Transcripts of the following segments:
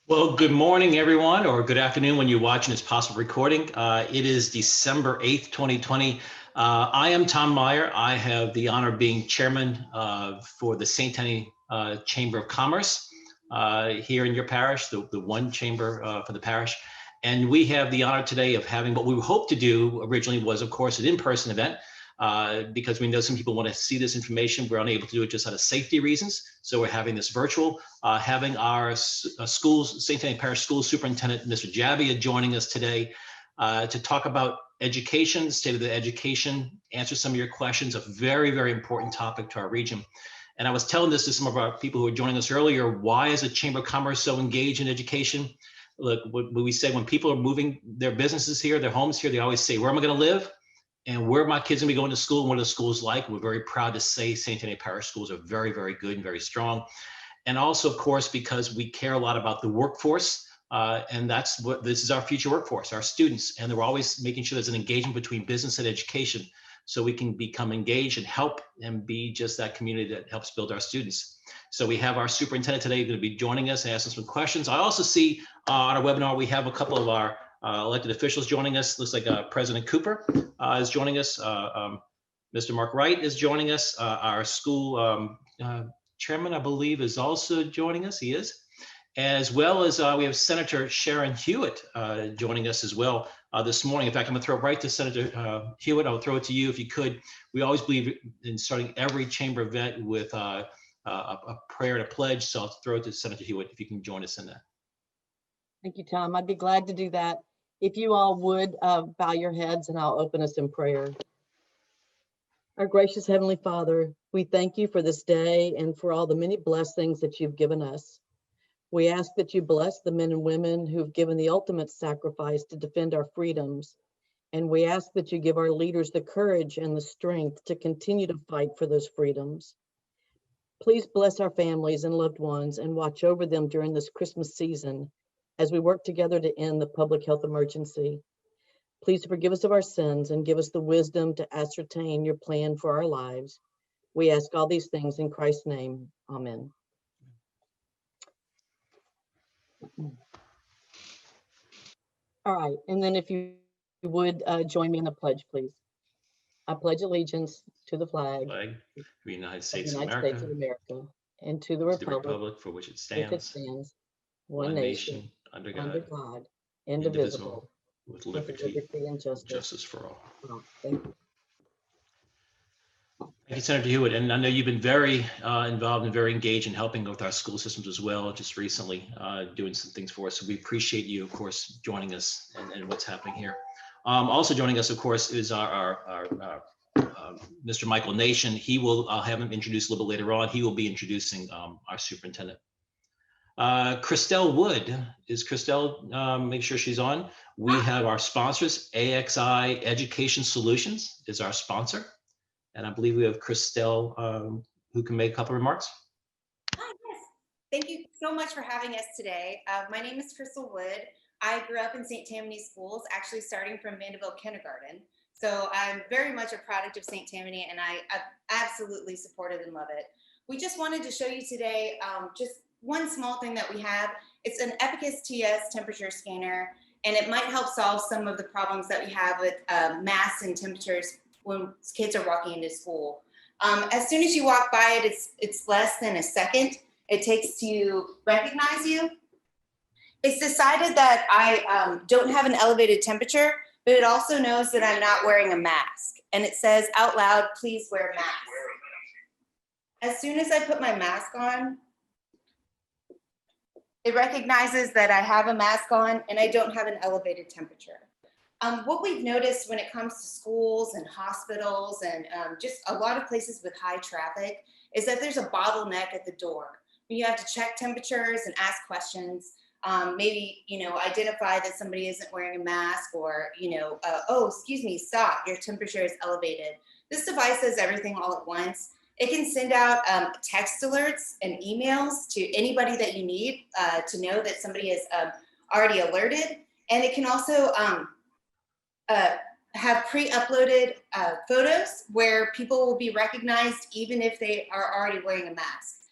Well, good morning, everyone, or good afternoon when you're watching this possible recording. It is December 8th, 2020. I am Tom Meyer. I have the honor of being chairman for the St. Tammany Chamber of Commerce here in your parish, the one chamber for the parish. And we have the honor today of having what we hoped to do originally was, of course, an in-person event. Because we know some people want to see this information. We're unable to do it just out of safety reasons. So we're having this virtual, having our schools, St. Tammany Parish School Superintendent, Mr. Jabbia, joining us today to talk about education, the state of the education, answer some of your questions, a very, very important topic to our region. And I was telling this to some of our people who were joining us earlier, why is the Chamber of Commerce so engaged in education? Look, what we say when people are moving their businesses here, their homes here, they always say, where am I going to live? And where my kids gonna be going to school, and what are the schools like? We're very proud to say St. Tammany Parish schools are very, very good and very strong. And also, of course, because we care a lot about the workforce, and that's what this is, our future workforce, our students. And they're always making sure there's an engagement between business and education so we can become engaged and help and be just that community that helps build our students. So we have our superintendent today going to be joining us and asking some questions. I also see on our webinar, we have a couple of our elected officials joining us. Looks like President Cooper is joining us. Mr. Mark Wright is joining us. Our school chairman, I believe, is also joining us. He is. As well as we have Senator Sharon Hewitt joining us as well this morning. In fact, I'm going to throw it right to Senator Hewitt. I'll throw it to you if you could. We always believe in starting every chamber event with a prayer and a pledge. So I'll throw it to Senator Hewitt if you can join us in that. Thank you, Tom. I'd be glad to do that. If you all would bow your heads, and I'll open us in prayer. Our gracious Heavenly Father, we thank you for this day and for all the many blessings that you've given us. We ask that you bless the men and women who've given the ultimate sacrifice to defend our freedoms. And we ask that you give our leaders the courage and the strength to continue to fight for those freedoms. Please bless our families and loved ones and watch over them during this Christmas season as we work together to end the public health emergency. Please forgive us of our sins and give us the wisdom to ascertain your plan for our lives. We ask all these things in Christ's name. Amen. All right, and then if you would join me in the pledge, please. I pledge allegiance to the flag of the United States of America and to the republic for which it stands, one nation, under God, indivisible, with liberty and justice for all. Thank you. Thank you, Senator Hewitt. And I know you've been very involved and very engaged in helping with our school systems as well, just recently doing some things for us. So we appreciate you, of course, joining us and what's happening here. Also joining us, of course, is our Mr. Michael Nation. I'll have him introduced a little bit later on. He will be introducing our superintendent. Christelle Wood, is Christelle, make sure she's on. We have our sponsors, AXI Education Solutions is our sponsor. And I believe we have Christelle who can make a couple of remarks. Hi, yes. Thank you so much for having us today. My name is Crystal Wood. I grew up in St. Tammany schools, actually starting from Mandeville Kindergarten. So I'm very much a product of St. Tammany, and I absolutely support it and love it. We just wanted to show you today just one small thing that we have. It's an Epicus TS temperature scanner, and it might help solve some of the problems that we have with masks and temperatures when kids are walking into school. As soon as you walk by it, it's less than a second it takes to recognize you. It's decided that I don't have an elevated temperature, but it also knows that I'm not wearing a mask. And it says out loud, please wear a mask. As soon as I put my mask on, it recognizes that I have a mask on and I don't have an elevated temperature. What we've noticed when it comes to schools and hospitals and just a lot of places with high traffic is that there's a bottleneck at the door. You have to check temperatures and ask questions. Maybe, identify that somebody isn't wearing a mask or, oh, excuse me, stop, your temperature is elevated. This device does everything all at once. It can send out text alerts and emails to anybody that you need to know that somebody is already alerted. And it can also have pre-uploaded photos where people will be recognized even if they are already wearing a mask.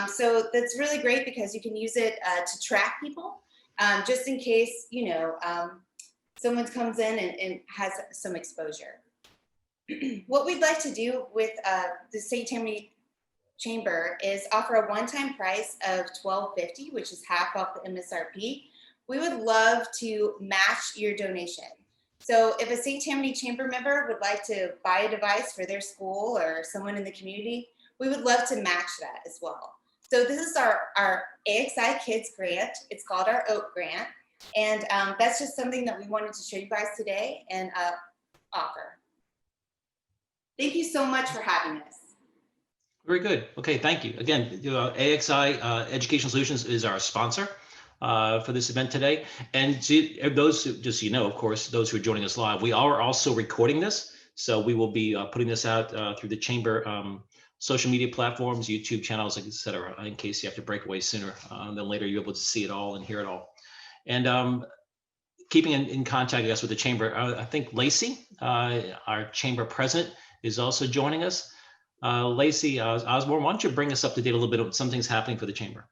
So that's really great because you can use it to track people, just in case, someone comes in and has some exposure. What we'd like to do with the St. Tammany Chamber is offer a one-time price of $12.50, which is half off the MSRP. We would love to match your donation. So if a St. Tammany Chamber member would like to buy a device for their school or someone in the community, we would love to match that as well. So this is our AXI Kids Grant. It's called our OAK Grant. And that's just something that we wanted to show you guys today and offer. Thank you so much for having us. Very good. Okay, thank you. Again, AXI Education Solutions is our sponsor for this event today. And to those, just so you know, of course, those who are joining us live, we are also recording this. So we will be putting this out through the Chamber social media platforms, YouTube channels, et cetera, in case you have to break away sooner than later, you're able to see it all and hear it all. And keeping in contact, I guess, with the Chamber, I think Lacey, our Chamber President, is also joining us. Lacey Osborne, why don't you bring us up to date a little bit on some things happening for the Chamber?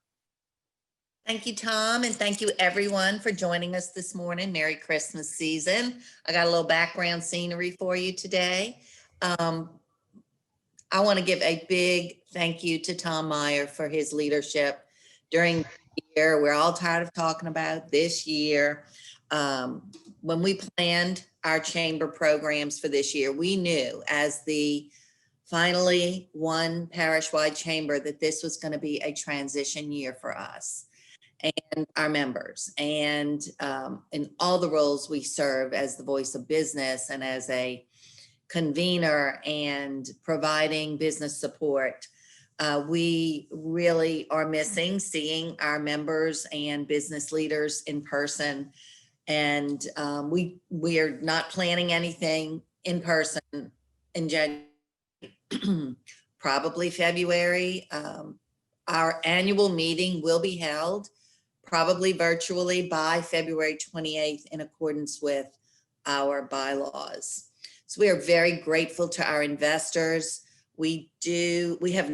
Thank you, Tom, and thank you everyone for joining us this morning. Merry Christmas season. I got a little background scenery for you today. I want to give a big thank you to Tom Meyer for his leadership during the year. We're all tired of talking about this year. When we planned our Chamber programs for this year, we knew as the finally one parish-wide chamber that this was going to be a transition year for us and our members, and in all the roles we serve as the voice of business and as a convener and providing business support. We really are missing seeing our members and business leaders in person. And we are not planning anything in person in January, probably February. Our annual meeting will be held probably virtually by February 28th in accordance with our bylaws. So we are very grateful to our investors. We have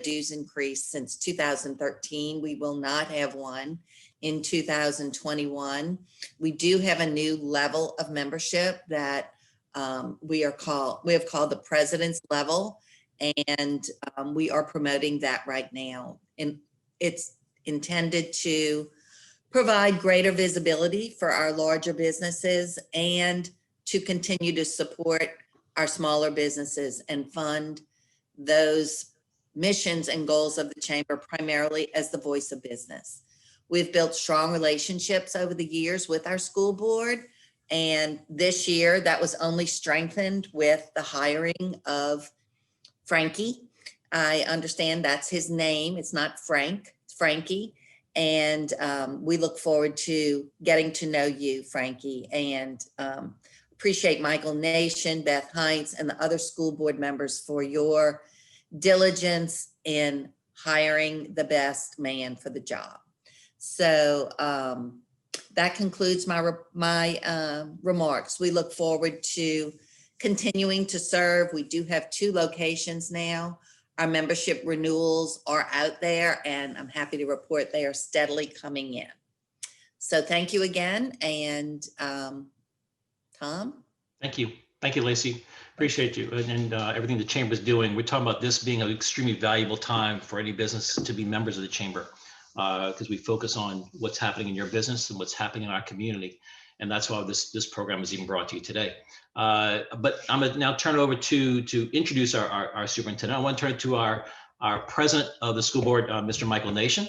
dues increase since 2013. We will not have one in 2021. We do have a new level of membership that we have called the President's level, and we are promoting that right now. And it's intended to provide greater visibility for our larger businesses and to continue to support our smaller businesses and fund those missions and goals of the Chamber primarily as the voice of business. We've built strong relationships over the years with our school board, and this year that was only strengthened with the hiring of Frankie. I understand that's his name. It's not Frank, it's Frankie. And we look forward to getting to know you, Frankie, and appreciate Michael Nation, Beth Heinz, and the other school board members for your diligence in hiring the best man for the job. So that concludes my remarks. We look forward to continuing to serve. We do have 2 locations now. Our membership renewals are out there, and I'm happy to report they are steadily coming in. So thank you again. And Tom? Thank you. Thank you, Lacey. Appreciate you and everything the Chamber is doing. We're talking about this being an extremely valuable time for any business to be members of the Chamber, because we focus on what's happening in your business and what's happening in our community. And that's why this program is even brought to you today. But I'm going to now turn it over to introduce our superintendent. I want to turn to our president of the school board, Mr. Michael Nation.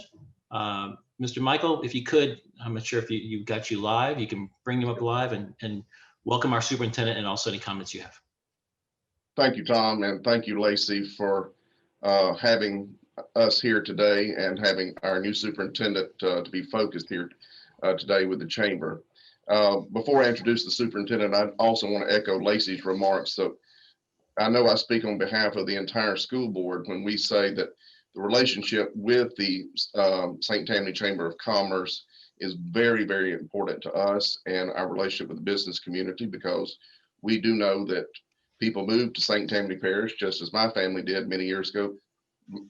Mr. Michael, if you could, I'm not sure if you've got you live, you can bring him up live and welcome our superintendent and also any comments you have. Thank you, Tom, and thank you, Lacey, for having us here today and having our new superintendent to be focused here today with the Chamber. Before I introduce the superintendent, I also want to echo Lacey's remarks. So I know I speak on behalf of the entire school board when we say that the relationship with the St. Tammany Chamber of Commerce is very, very important to us and our relationship with the business community, because we do know that people move to St. Tammany Parish, just as my family did many years ago.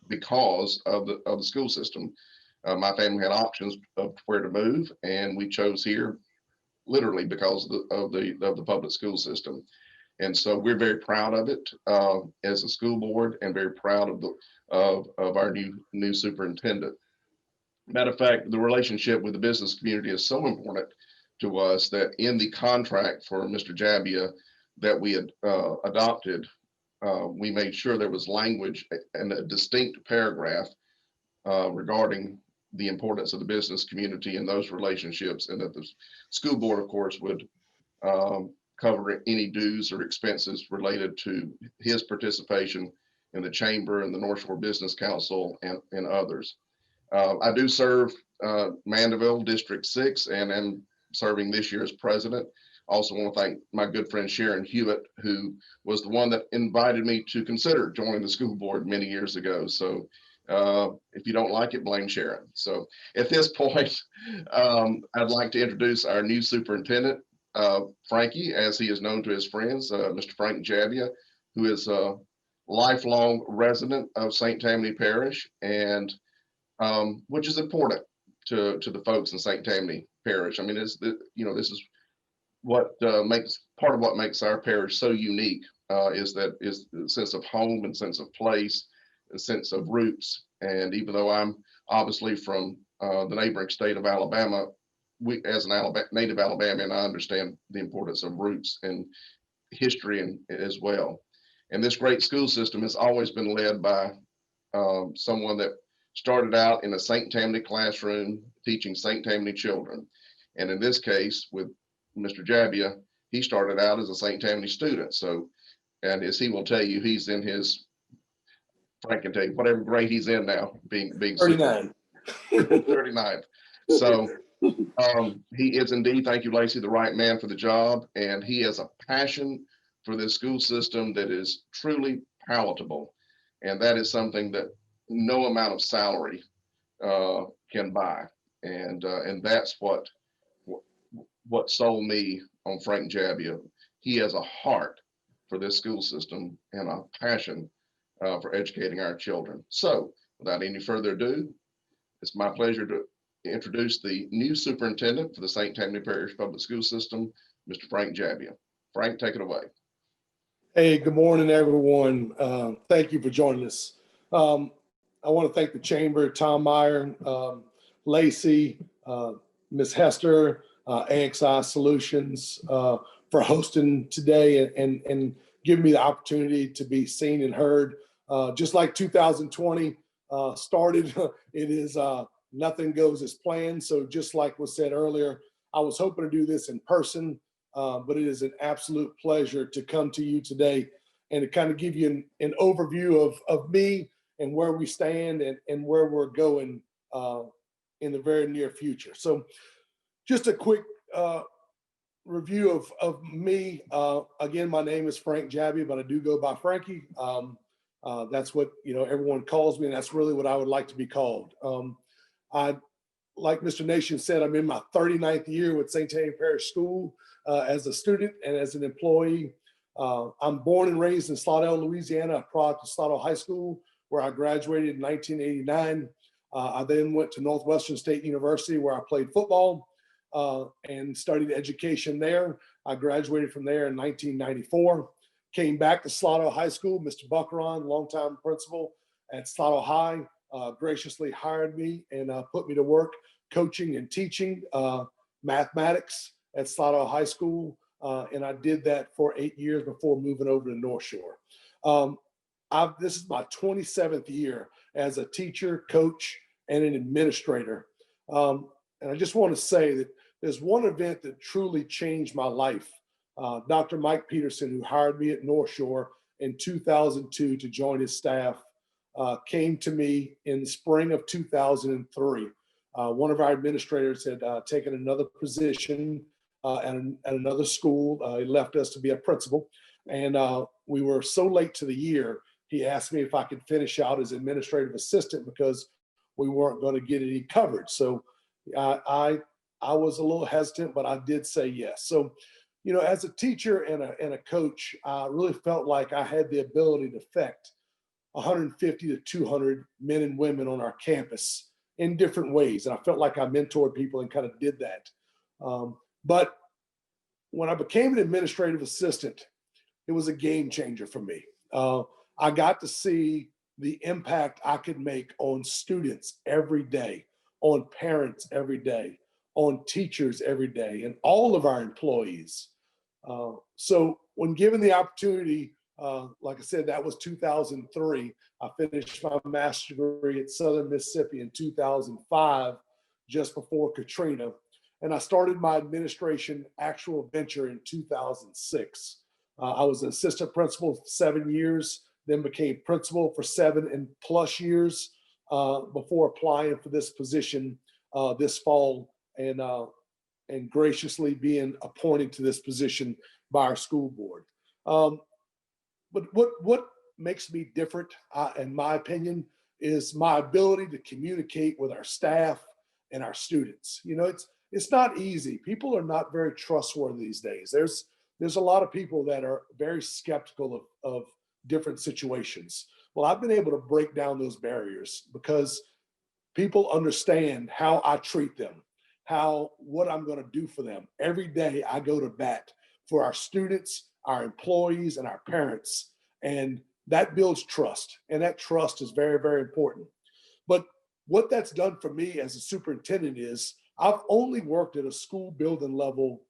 because of the school system. My family had options of where to move, and we chose here literally because of the public school system. And so we're very proud of it as a school board, and very proud of our new superintendent. Matter of fact, the relationship with the business community is so important to us that in the contract for Mr. Jabbia that we had adopted, we made sure there was language and a distinct paragraph regarding the importance of the business community and those relationships, and that the school board, of course, would cover any dues or expenses related to his participation in the chamber and the North Shore Business Council and others. I do serve Mandeville District 6 and am serving this year as president. Also want to thank my good friend Sharon Hewitt, who was the one that invited me to consider joining the school board many years ago. So if you don't like it, blame Sharon. So at this point, I'd like to introduce our new superintendent, Frankie, as he is known to his friends, Mr. Frank Jabbia, who is a lifelong resident of St. Tammany Parish, and which is important to the folks in St. Tammany Parish. I mean, this is what makes part of what makes our parish so unique, is the sense of home and sense of place, a sense of roots. And even though I'm obviously from the neighboring state of Alabama, we, as an native Alabamian, I understand the importance of roots and history and as well. And this great school system has always been led by someone that started out in a St. Tammany classroom teaching St. Tammany children. And in this case, with Mr. Jabbia, he started out as a St. Tammany student. So, and as he will tell you, he's in his, Frank can tell you, whatever grade he's in now, being 39. 39. So he is indeed, thank you, Lacey, the right man for the job. And he has a passion for this school system that is truly palatable. And that is something that no amount of salary can buy. And that's what sold me on Frank Jabbia. He has a heart for this school system and a passion for educating our children. So without any further ado, it's my pleasure to introduce the new superintendent for the St. Tammany Parish Public School System, Mr. Frank Jabbia. Frank, take it away. Hey, good morning, everyone. Thank you for joining us. I want to thank the Chamber, Tom Meyer, Lacey, Ms. Hester, AXI Solutions for hosting today and giving me the opportunity to be seen and heard. Just like 2020 started, it is nothing goes as planned. So just like was said earlier, I was hoping to do this in person, but it is an absolute pleasure to come to you today and to kind of give you an overview of me and where we stand and where we're going in the very near future. So just a quick review of me. Again, my name is Frank Jabbia, but I do go by Frankie. That's what everyone calls me, and that's really what I would like to be called. Like Mr. Nation said, I'm in my 39th year with St. Tammany Parish School as a student and as an employee. I'm born and raised in Slaughter, Louisiana, a product of Slaughter High School, where I graduated in 1989. I then went to Northwestern State University, where I played football and studied education there. I graduated from there in 1994. Came back to Slaughter High School. Mr. Buckeron, longtime principal at Slaughter High, graciously hired me and put me to work coaching and teaching mathematics at Slaughter High School. And I did that for 8 years before moving over to North Shore. This is my 27th year as a teacher, coach, and an administrator. And I just want to say that there's one event that truly changed my life. Dr. Mike Peterson, who hired me at North Shore in 2002 to join his staff, came to me in the spring of 2003. One of our administrators had taken another position at another school. He left us to be a principal. And we were so late to the year, he asked me if I could finish out as administrative assistant because we weren't going to get any coverage. So I was a little hesitant, but I did say yes. So, as a teacher and a coach, I really felt like I had the ability to affect 150 to 200 men and women on our campus in different ways. And I felt like I mentored people and kind of did that. But when I became an administrative assistant, it was a game changer for me. I got to see the impact I could make on students every day, on parents every day, on teachers every day, and all of our employees. So when given the opportunity, like I said, that was 2003. I finished my master's degree at Southern Mississippi in 2005, just before Katrina. And I started my administration actual venture in 2006. I was an assistant principal for 7 years, then became principal for 7+ years before applying for this position this fall and graciously being appointed to this position by our school board. But what makes me different, in my opinion, is my ability to communicate with our staff and our students. You know, it's not easy. People are not very trustworthy these days. There's a lot of people that are very skeptical of different situations. Well, I've been able to break down those barriers because people understand how I treat them, what I'm going to do for them. Every day I go to bat for our students, our employees, and our parents. And that builds trust. And that trust is very, very important. But what that's done for me as a superintendent is I've only worked at a school building level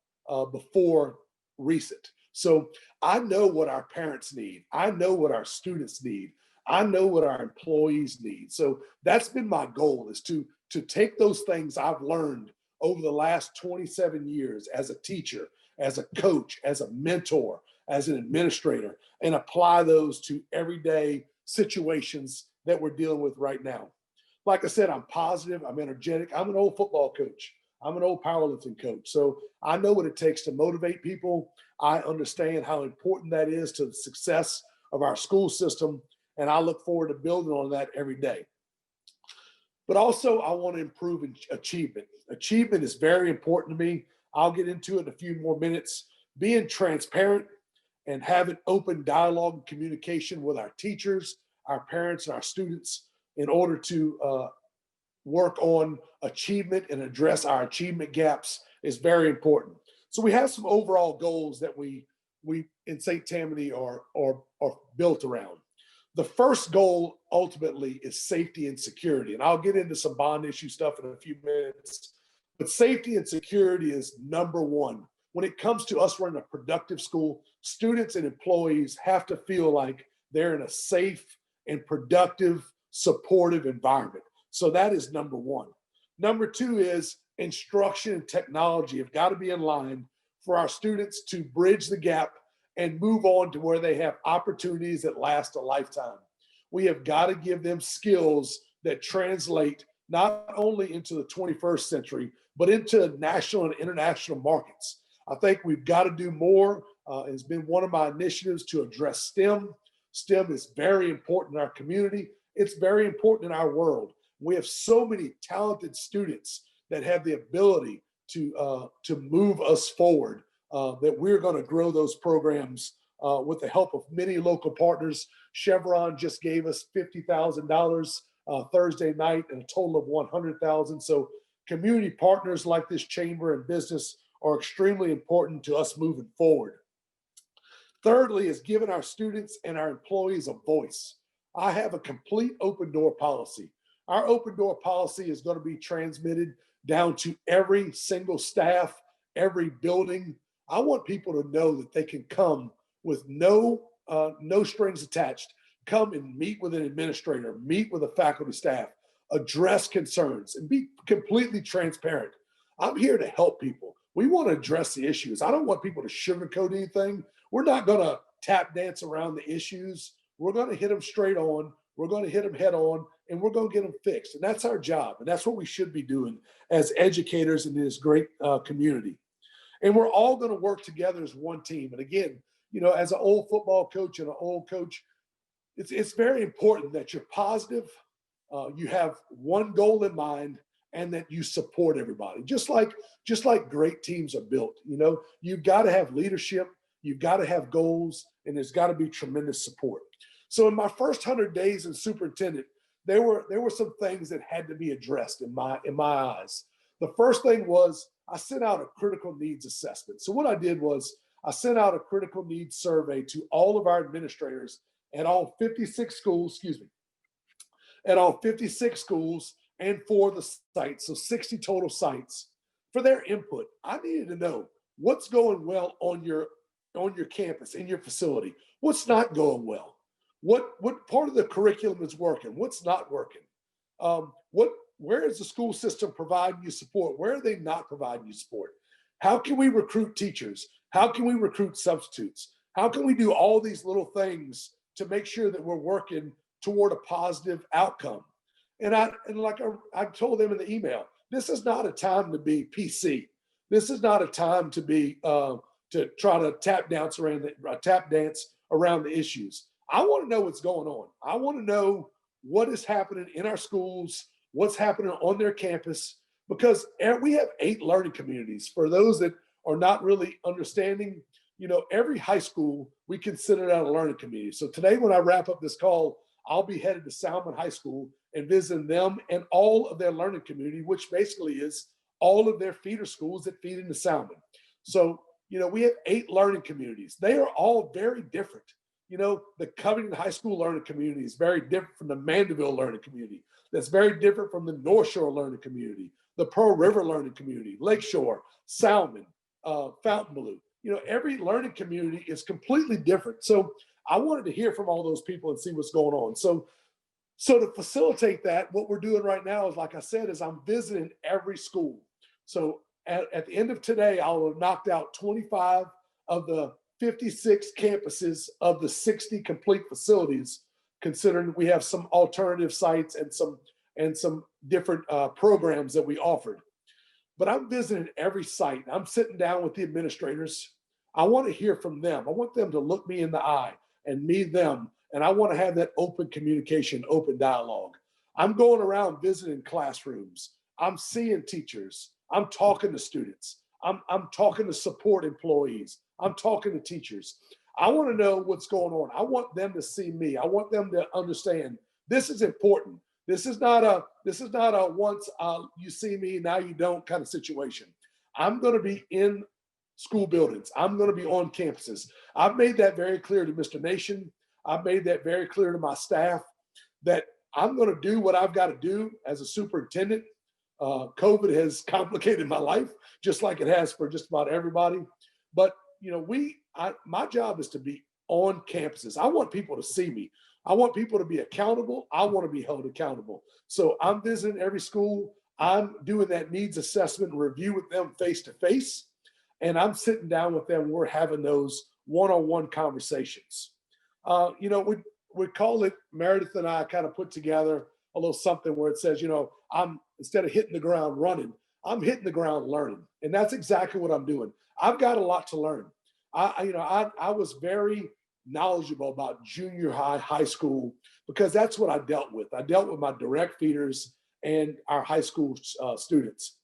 before recent. So I know what our parents need. I know what our students need. I know what our employees need. So that's been my goal, is to take those things I've learned over the last 27 years as a teacher, as a coach, as a mentor, as an administrator, and apply those to everyday situations that we're dealing with right now. Like I said, I'm positive, I'm energetic. I'm an old football coach. I'm an old powerlifting coach. So I know what it takes to motivate people. I understand how important that is to the success of our school system. And I look forward to building on that every day. But also I want to improve achievement. Achievement is very important to me. I'll get into it in a few more minutes. Being transparent and having open dialogue and communication with our teachers, our parents, and our students in order to work on achievement and address our achievement gaps is very important. So we have some overall goals that we in St. Tammany are built around. The first goal ultimately is safety and security. And I'll get into some bond issue stuff in a few minutes, but safety and security is number one. When it comes to us running a productive school, students and employees have to feel like they're in a safe and productive, supportive environment. So that is number one. Number two is instruction and technology have got to be in line for our students to bridge the gap and move on to where they have opportunities that last a lifetime. We have got to give them skills that translate not only into the 21st century, but into national and international markets. I think we've got to do more. It's been one of my initiatives to address STEM. STEM is very important in our community. It's very important in our world. We have so many talented students that have the ability to move us forward, that we're going to grow those programs with the help of many local partners. Chevron just gave us $50,000 Thursday night and a total of $100,000. So community partners like this chamber and business are extremely important to us moving forward. Thirdly is giving our students and our employees a voice. I have a complete open door policy. Our open door policy is going to be transmitted down to every single staff, every building. I want people to know that they can come with no strings attached, come and meet with an administrator, meet with a faculty staff, address concerns, and be completely transparent. I'm here to help people. We want to address the issues. I don't want people to sugarcoat anything. We're not going to tap dance around the issues. We're going to hit them straight on. We're going to hit them head on, and we're going to get them fixed. And that's our job. And that's what we should be doing as educators in this great community. And we're all going to work together as one team. And again, you know, as an old football coach and an old coach, it's very important that you're positive, you have one goal in mind, and that you support everybody. Just like great teams are built. You know, you've got to have leadership, you've got to have goals, and there's got to be tremendous support. So in my first 100 days as superintendent, there were some things that had to be addressed in my eyes. The first thing was I sent out a critical needs assessment. So what I did was I sent out a critical needs survey to all of our administrators at all 56 schools, at all 56 schools and for the sites, so 60 total sites, for their input. I needed to know what's going well on your campus, in your facility, what's not going well. What part of the curriculum is working? What's not working? Where is the school system providing you support? Where are they not providing you support? How can we recruit teachers? How can we recruit substitutes? How can we do all these little things to make sure that we're working toward a positive outcome? And like I told them in the email, this is not a time to be PC. This is not a time to be to try to tap dance around the issues. I want to know what's going on. I want to know what is happening in our schools, what's happening on their campus, because we have 8 learning communities. For those that are not really understanding, every high school, we consider that a learning community. So today, when I wrap up this call, I'll be headed to Salmon High School and visiting them and all of their learning community, which basically is all of their feeder schools that feed into Salmon. So, we have 8 learning communities. They are all very different. The Covington High School learning community is very different from the Mandeville learning community. That's very different from the North Shore learning community, the Pearl River learning community, Lakeshore, Salmon, Fontainebleau. Every learning community is completely different. So I wanted to hear from all those people and see what's going on. So to facilitate that, what we're doing right now is, like I said, is I'm visiting every school. So at the end of today, I'll have knocked out 25 of the 56 campuses of the 60 complete facilities, considering we have some alternative sites and some different programs that we offered. But I'm visiting every site. I'm sitting down with the administrators. I want to hear from them. I want them to look me in the eye and me them. And I want to have that open communication, open dialogue. I'm going around visiting classrooms. I'm seeing teachers. I'm talking to students. I'm talking to support employees. I'm talking to teachers. I want to know what's going on. I want them to see me. I want them to understand this is important. This is not a once you see me, now you don't kind of situation. I'm going to be in school buildings. I'm going to be on campuses. I've made that very clear to Mr. Nation. I've made that very clear to my staff that I'm going to do what I've got to do as a superintendent. COVID has complicated my life, just like it has for just about everybody. But my job is to be on campuses. I want people to see me. I want people to be accountable. I want to be held accountable. So I'm visiting every school. I'm doing that needs assessment and review with them face to face. And I'm sitting down with them. We're having those one-on-one conversations. We call it, Meredith and I kind of put together a little something where it says, I'm, instead of hitting the ground running, I'm hitting the ground learning. And that's exactly what I'm doing. I've got a lot to learn. I was very knowledgeable about junior high school, because that's what I dealt with. I dealt with my direct feeders and our high school students.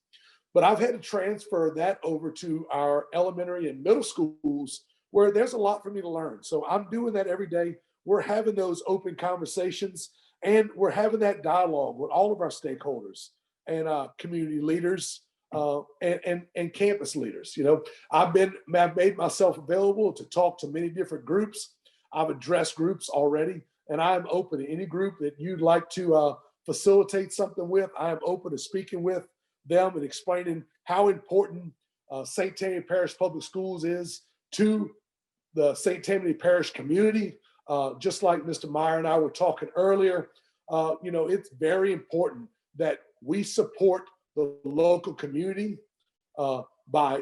But I've had to transfer that over to our elementary and middle schools, where there's a lot for me to learn. So I'm doing that every day. We're having those open conversations, and we're having that dialogue with all of our stakeholders and community leaders and campus leaders. I've made myself available to talk to many different groups. I've addressed groups already, and I am open to any group that you'd like to facilitate something with. I am open to speaking with them and explaining how important St. Tammany Parish Public Schools is to the St. Tammany Parish community. Just like Mr. Meyer and I were talking earlier, it's very important that we support the local community by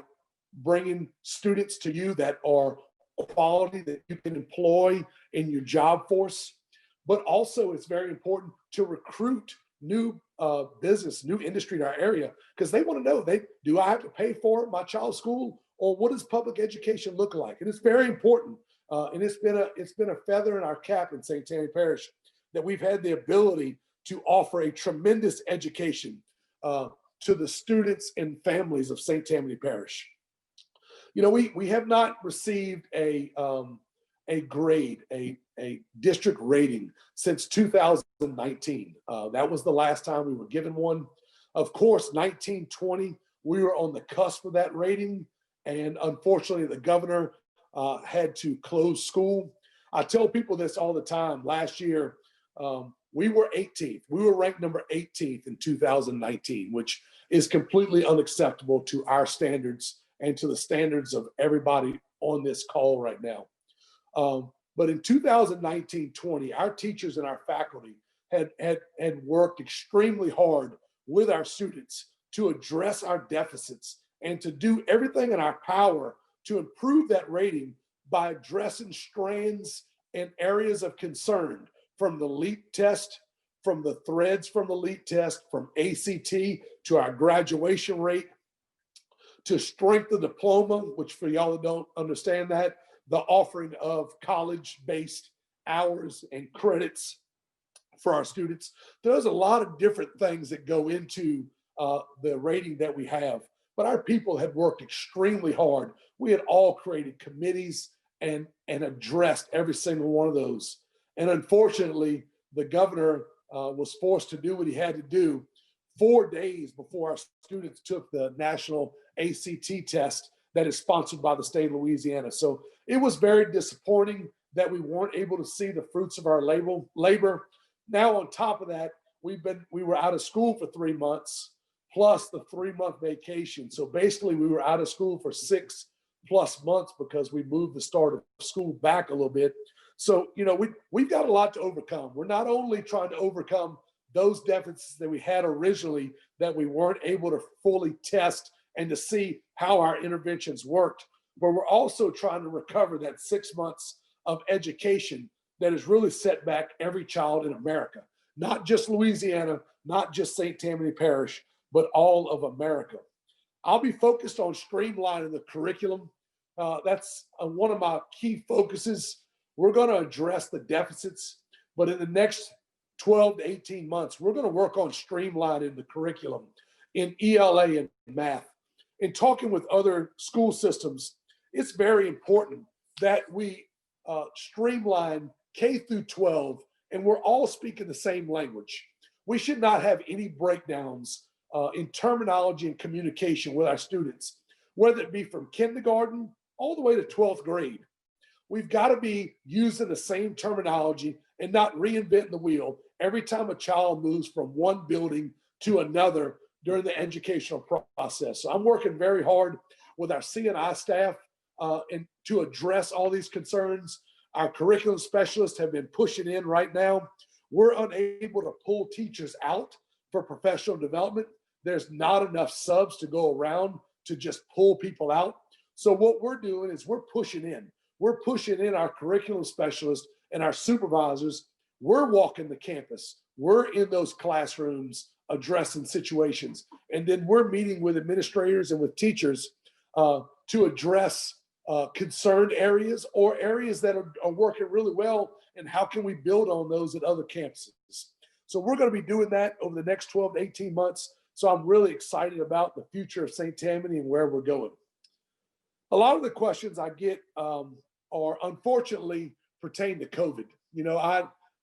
bringing students to you that are quality, that you can employ in your job force. But also, it's very important to recruit new business, new industry to our area, because they want to know, do I have to pay for my child's school, or what does public education look like? And it's very important. And it's been a feather in our cap in St. Tammany Parish that we've had the ability to offer a tremendous education to the students and families of St. Tammany Parish. We have not received a a grade, a district rating since 2019. That was the last time we were given one. Of course, 1920, we were on the cusp of that rating. And unfortunately, the governor had to close school. I tell people this all the time. Last year, we were 18th. We were ranked number 18th in 2019, which is completely unacceptable to our standards and to the standards of everybody on this call right now. But in 2019-20, our teachers and our faculty had worked extremely hard with our students to address our deficits and to do everything in our power to improve that rating by addressing strands and areas of concern, from the LEAP test, from the threads from the LEAP test, from ACT to our graduation rate, to strength of diploma, which for y'all that don't understand that, the offering of college-based hours and credits for our students. There's a lot of different things that go into the rating that we have, but our people had worked extremely hard. We had all created committees and addressed every single one of those. And unfortunately, the governor was forced to do what he had to do 4 days before our students took the national ACT test that is sponsored by the state of Louisiana. So it was very disappointing that we weren't able to see the fruits of our labor. Now, on top of that, we were out of school for 3 months, plus the 3-month vacation. So basically, we were out of school for 6+ months because we moved the start of school back a little bit. So, you know, we've got a lot to overcome. We're not only trying to overcome those deficits that we had originally that we weren't able to fully test and to see how our interventions worked, but we're also trying to recover that 6 months of education that has really set back every child in America, not just Louisiana, not just St. Tammany Parish, but all of America. I'll be focused on streamlining the curriculum. That's one of my key focuses. We're going to address the deficits, but in the next 12 to 18 months, we're going to work on streamlining the curriculum in ELA and math. In talking with other school systems, it's very important that we streamline K through 12, and we're all speaking the same language. We should not have any breakdowns in terminology and communication with our students, whether it be from kindergarten all the way to 12th grade. We've got to be using the same terminology and not reinventing the wheel every time a child moves from one building to another during the educational process. So I'm working very hard with our C&I staff and to address all these concerns. Our curriculum specialists have been pushing in right now. We're unable to pull teachers out for professional development. There's not enough subs to go around to just pull people out. So what we're doing is we're pushing in. We're pushing in our curriculum specialists and our supervisors. We're walking the campus. We're in those classrooms addressing situations. And then we're meeting with administrators and with teachers to address concerned areas or areas that are working really well, and how can we build on those at other campuses. So we're going to be doing that over the next 12 to 18 months. So I'm really excited about the future of St. Tammany and where we're going. A lot of the questions I get are unfortunately pertain to COVID. You know,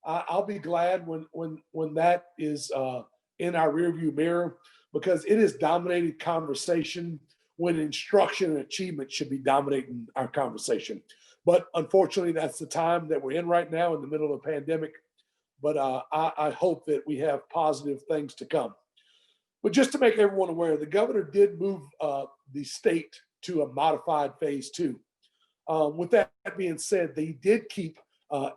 I'll be glad when that is in our rearview mirror, because it has dominated conversation when instruction and achievement should be dominating our conversation. But unfortunately, that's the time that we're in right now, in the middle of a pandemic. But I hope that we have positive things to come. But just to make everyone aware, the governor did move the state to a modified phase 2. With that being said, they did keep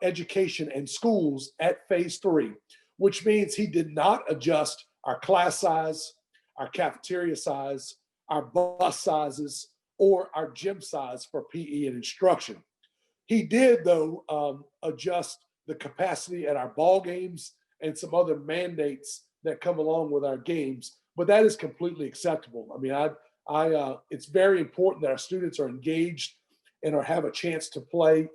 education and schools at phase 3, which means he did not adjust our class size, our cafeteria size, our bus sizes, or our gym size for PE and instruction. He did, though, adjust the capacity at our ball games and some other mandates that come along with our games, but that is completely acceptable. I mean, it's very important that our students are engaged and have a chance to play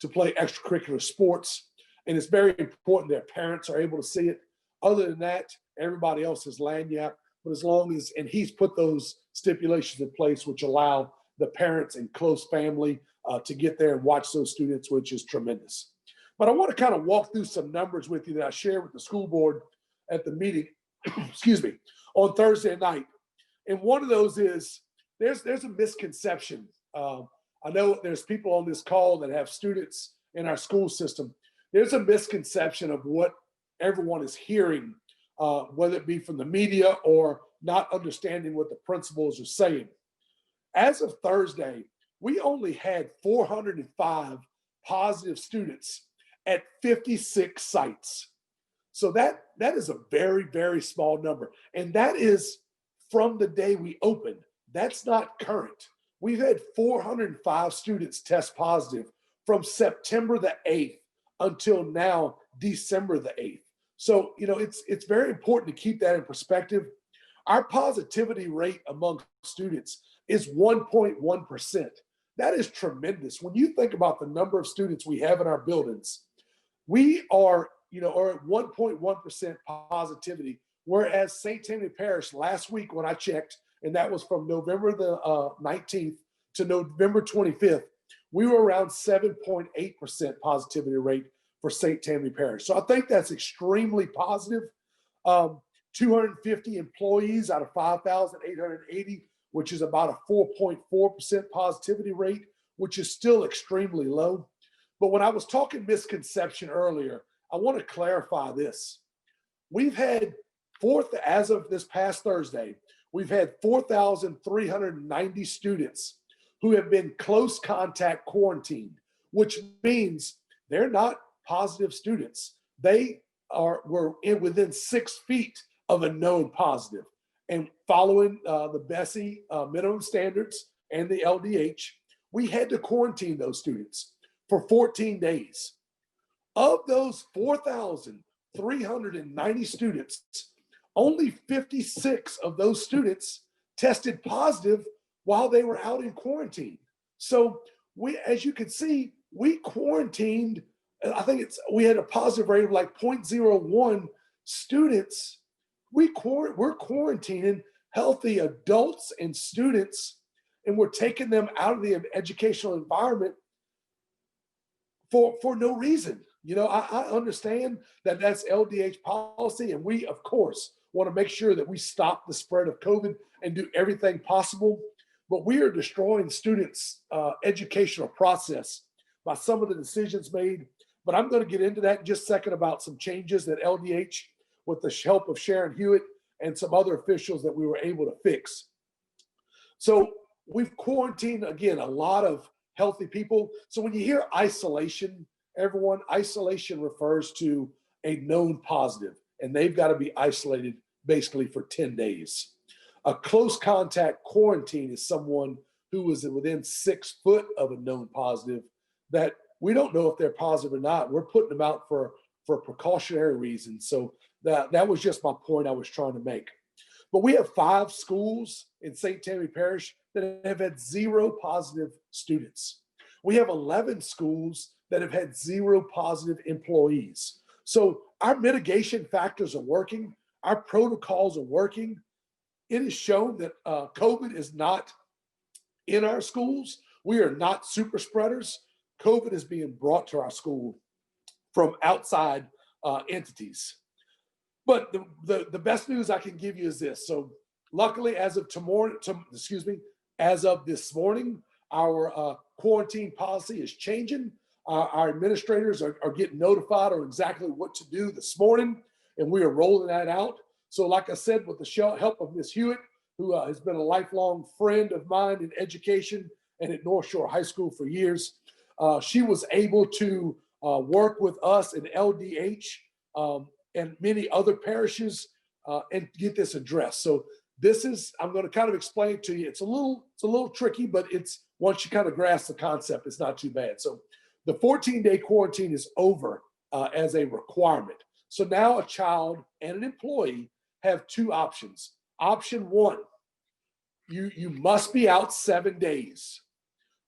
extracurricular sports, and it's very important that parents are able to see it. Other than that, everybody else is lagniappe, but as long as, and he's put those stipulations in place which allow the parents and close family to get there and watch those students, which is tremendous. But I want to kind of walk through some numbers with you that I shared with the school board at the meeting, excuse me, on Thursday night. And one of those is there's a misconception. I know there's people on this call that have students in our school system. There's a misconception of what everyone is hearing, whether it be from the media or not understanding what the principals are saying. As of Thursday, we only had 405 positive students at 56 sites. So that is a very, very small number. And that is from the day we opened. That's not current. We've had 405 students test positive from September the 8th until now, December the 8th. So, you know, it's very important to keep that in perspective. Our positivity rate among students is 1.1%. That is tremendous. When you think about the number of students we have in our buildings, we are at 1.1% positivity, whereas St. Tammany Parish last week when I checked, and that was from November the 19th to November 25th, we were around 7.8% positivity rate for St. Tammany Parish. So I think that's extremely positive. 250 employees out of 5,880, which is about a 4.4% positivity rate, which is still extremely low. But when I was talking misconception earlier, I want to clarify this. We've had as of this past Thursday, we've had 4,390 students who have been close contact quarantined, which means they're not positive students. They were within 6 feet of a known positive. And following the Bessie minimum standards and the LDH, we had to quarantine those students for 14 days. Of those 4,390 students, only 56 of those students tested positive while they were out in quarantine. So as you can see, we quarantined, I think we had a positive rate of like 0.01 students. We're quarantining healthy adults and students, and we're taking them out of the educational environment for no reason. You know, I understand that that's LDH policy, and we, of course, want to make sure that we stop the spread of COVID and do everything possible. But we are destroying students' educational process by some of the decisions made. But I'm going to get into that in just a second about some changes that LDH, with the help of Sharon Hewitt and some other officials, that we were able to fix. So we've quarantined, again, a lot of healthy people. So when you hear isolation, everyone, isolation refers to a known positive, and they've got to be isolated basically for 10 days. A close contact quarantine is someone who was within 6 foot of a known positive that we don't know if they're positive or not. We're putting them out for precautionary reasons. So that was just my point I was trying to make. But we have 5 schools in St. Tammany Parish that have had 0 positive students. We have 11 schools that have had 0 positive employees. So our mitigation factors are working. Our protocols are working. It is shown that COVID is not in our schools. We are not super spreaders. COVID is being brought to our school from outside entities. But the best news I can give you is this. So luckily, as of this morning, our quarantine policy is changing. Our administrators are getting notified on exactly what to do this morning, and we are rolling that out. So like I said, with the help of Ms. Hewitt, who has been a lifelong friend of mine in education and at North Shore High School for years, she was able to work with us in LDH and many other parishes and get this addressed. So this is, I'm going to kind of explain it to you. It's a little tricky, but it's, once you kind of grasp the concept, it's not too bad. So the 14-day quarantine is over as a requirement. So now a child and an employee have 2 options. Option 1, you must be out 7 days,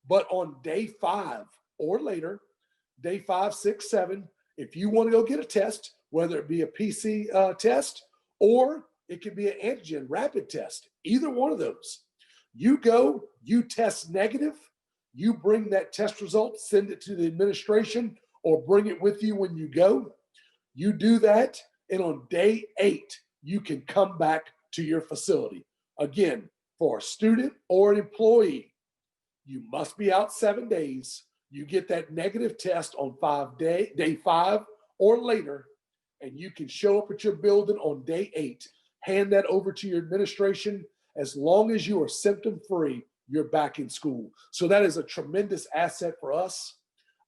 but on day 5 or later, day 5, 6, 7, if you want to go get a test, whether it be a PC test or it could be an antigen rapid test, either one of those, you go, you test negative, You bring that test result, send it to the administration, or bring it with you when you go. You do that, and on day 8, you can come back to your facility. Again, for a student or an employee, you must be out 7 days. You get that negative test on day 5 or later, and you can show up at your building on day 8, hand that over to your administration. As long as you are symptom-free, you're back in school. So that is a tremendous asset for us.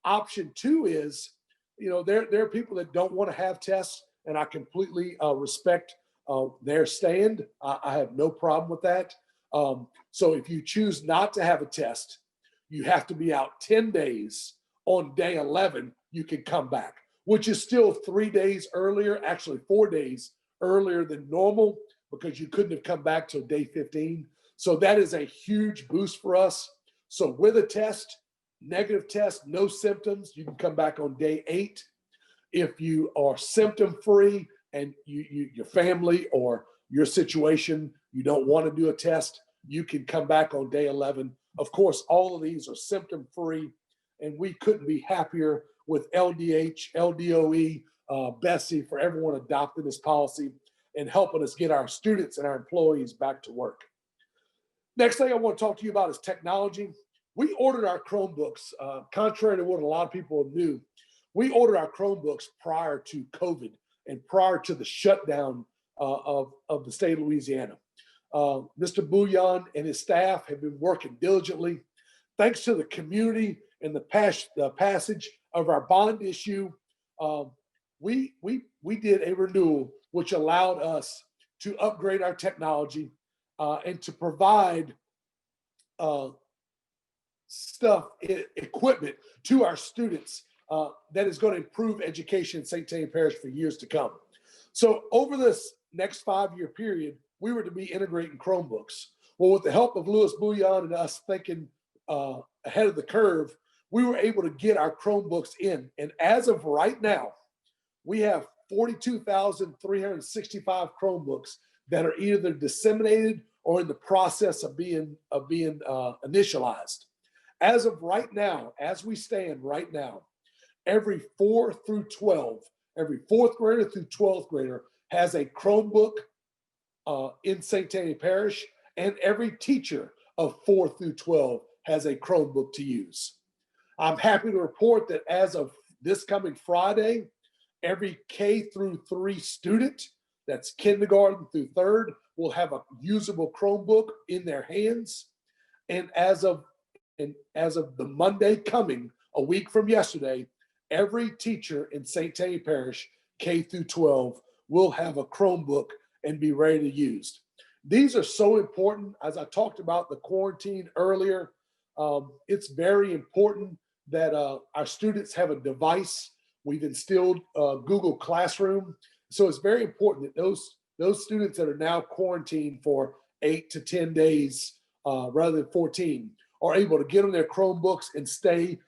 Option 2 is, there are people that don't want to have tests, and I completely respect their stand. I have no problem with that. So if you choose not to have a test, you have to be out 10 days. On day 11, you can come back, which is still 3 days earlier, actually 4 days earlier than normal, because you couldn't have come back till day 15. So that is a huge boost for us. So with a test, negative test, no symptoms, you can come back on day 8. If you are symptom-free and your family or your situation, you don't want to do a test, you can come back on day 11. Of course, all of these are symptom-free, and we couldn't be happier with LDH, LDOE, Bessie, for everyone adopting this policy and helping us get our students and our employees back to work. Next thing I want to talk to you about is technology. We ordered our Chromebooks, contrary to what a lot of people knew. We ordered our Chromebooks prior to COVID and prior to the shutdown of the state of Louisiana. Mr. Bouillon and his staff have been working diligently. Thanks to the community and the passage of our bond issue, we did a renewal which allowed us to upgrade our technology and to provide equipment to our students that is going to improve education in St. Tammany Parish for years to come. So over this next 5-year period, we were to be integrating Chromebooks. Well, with the help of Louis Bouillon and us thinking ahead of the curve, we were able to get our Chromebooks in. And as of right now, we have 42,365 Chromebooks that are either disseminated or in the process of being initialized. As of right now, as we stand right now, every 4 through 12, every 4th grader through 12th grader has a Chromebook in St. Tammany Parish, and every teacher of 4 through 12 has a Chromebook to use. I'm happy to report that as of this coming Friday, every K through 3 student, that's kindergarten through 3rd, will have a usable Chromebook in their hands. And as of the Monday coming, a week from yesterday, every teacher in St. Tammany Parish, K through 12, will have a Chromebook and be ready to use. These are so important. As I talked about the quarantine earlier, it's very important that our students have a device. We've instilled Google Classroom. So it's very important that those students that are now quarantined for 8 to 10 days rather than 14 are able to get on their Chromebooks and stay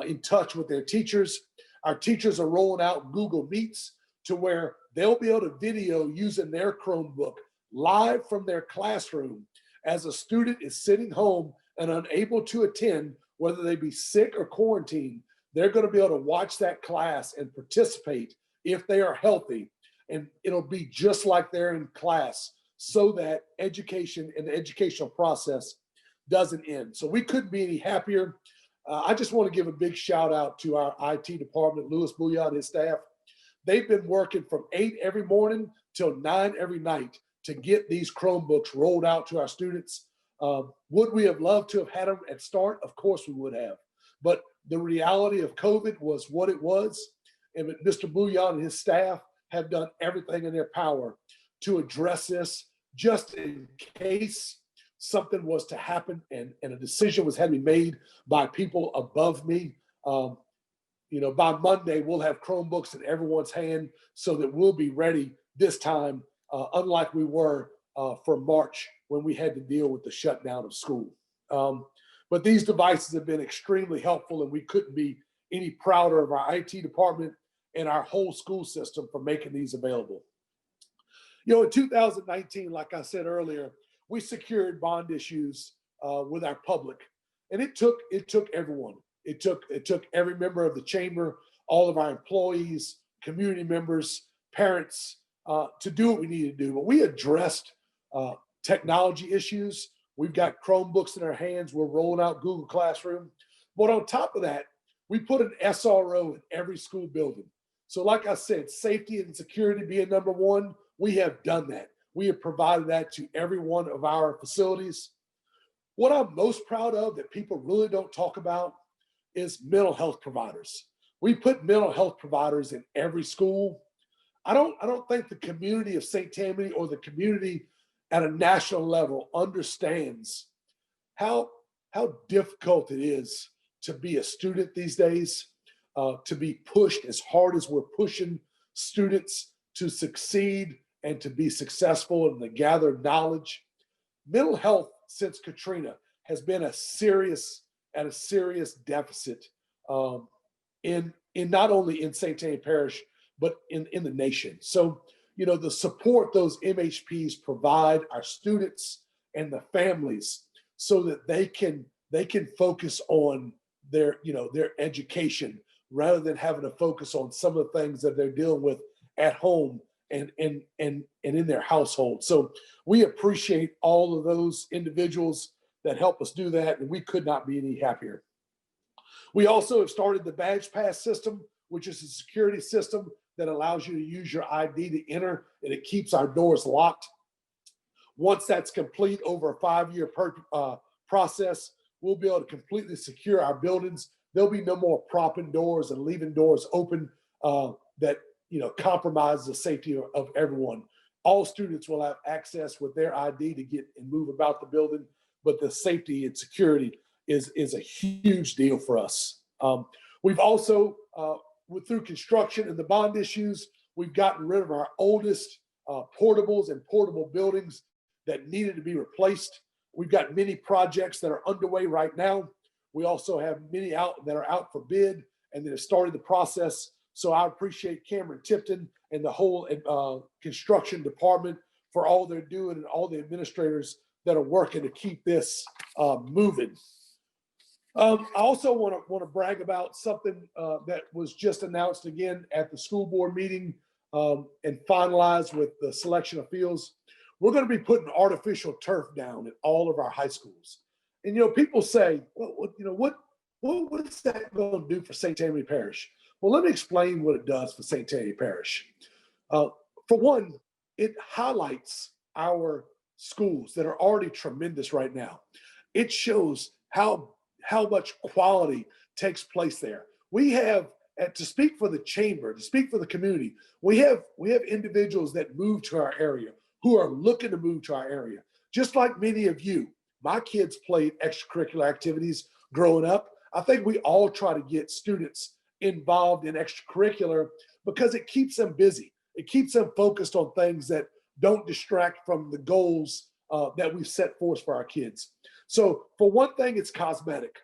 in touch with their teachers. Our teachers are rolling out Google Meets to where they'll be able to video using their Chromebook live from their classroom as a student is sitting home and unable to attend, whether they be sick or quarantined. They're going to be able to watch that class and participate if they are healthy. And it'll be just like they're in class, so that education and the educational process doesn't end. So we couldn't be any happier. I just want to give a big shout out to our IT department, Louis Bouillon and his staff. They've been working from 8 every morning till 9 every night to get these Chromebooks rolled out to our students. Would we have loved to have had them at start? Of course we would have. But the reality of COVID was what it was. And Mr. Bouillon and his staff have done everything in their power to address this, just in case something was to happen and a decision had to be made by people above me. By Monday, we'll have Chromebooks in everyone's hand so that we'll be ready this time, unlike we were for March when we had to deal with the shutdown of school. But these devices have been extremely helpful, and we couldn't be any prouder of our IT department and our whole school system for making these available. In 2019, like I said earlier, we secured bond issues with our public. And it took everyone. It took every member of the chamber, all of our employees, community members, parents, to do what we needed to do. But we addressed technology issues. We've got Chromebooks in our hands. We're rolling out Google Classroom. But on top of that, we put an SRO in every school building. So like I said, safety and security being number one, we have done that. We have provided that to every one of our facilities. What I'm most proud of that people really don't talk about is mental health providers. We put mental health providers in every school. I don't think the community of St. Tammany or the community at a national level understands how difficult it is to be a student these days, to be pushed as hard as we're pushing students to succeed and to be successful and to gather knowledge. Mental health since Katrina has been at a serious deficit in not only in St. Tammany Parish, but in the nation. So, you know, the support those MHPs provide our students and the families so that they can focus on their education rather than having to focus on some of the things that they're dealing with at home and in their household. So we appreciate all of those individuals that help us do that, and we could not be any happier. We also have started the badge pass system, which is a security system that allows you to use your ID to enter, and it keeps our doors locked. Once that's complete over a 5-year process, we'll be able to completely secure our buildings. There'll be no more propping doors and leaving doors open that compromise the safety of everyone. All students will have access with their ID to get and move about the building, but the safety and security is a huge deal for us. We've also, through construction and the bond issues, we've gotten rid of our oldest portables and portable buildings that needed to be replaced. We've got many projects that are underway right now. We also have many out that are out for bid and that have started the process. So I appreciate Cameron Tipton and the whole construction department for all they're doing and all the administrators that are working to keep this moving. I also want to brag about something that was just announced again at the school board meeting and finalized with the selection of fields. We're going to be putting artificial turf down at all of our high schools. And people say, well, what is that going to do for St. Tammany Parish? Well, let me explain what it does for St. Tammany Parish. For one, it highlights our schools that are already tremendous right now. It shows how much quality takes place there. We have, to speak for the chamber, to speak for the community, we have individuals that move to our area who are looking to move to our area. Just like many of you, my kids played extracurricular activities growing up. I think we all try to get students involved in extracurricular because it keeps them busy. It keeps them focused on things that don't distract from the goals that we've set forth for our kids. So for one thing, it's cosmetic.